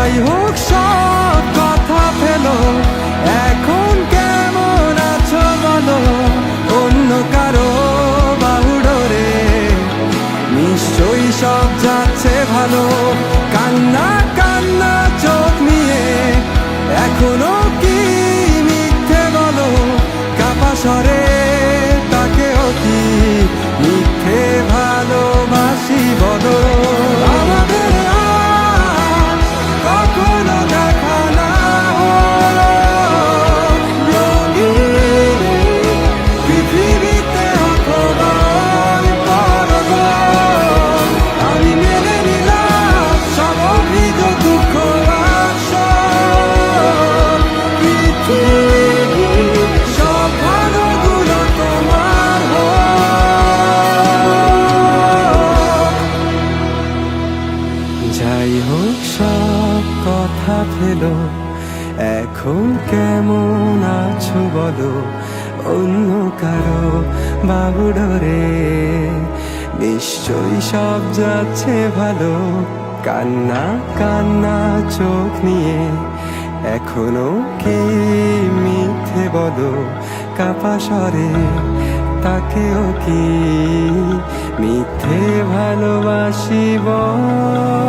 যাই হোক সব কথা ফেলো, এখন কেমন আছো বলো, অন্য কারো বাহু ডোরে নিশ্চয়ই সব যাচ্ছে ভালো। কান্না কান্না চোখ নিয়ে এখনো কি মিথ্যে বলো, কাপা স্বরে তাকেও কি মিথ্যে ভালোবাসি বলো। আমাদের আর কখনো দেখা না হলো, রঙিন পৃথিবীতে অথবা পরগণ, আমি মেনে নিলাম সব অভিযোগ দুঃখ আসল। পৃথিবী সব ভালোগুলো তোমার হোক। যাই হোক সব কথা ফেলো, এখন কেমন আছো বলো, অন্য কারো বাবু ডোরে নিশ্চয়ই সব যাচ্ছে ভালো। কান্না কান্না চোখ নিয়ে এখনো কি মিথ্যে বলো, কাপা স্বরে তাকেও কি মিথ্যে ভালোবাসি বলো।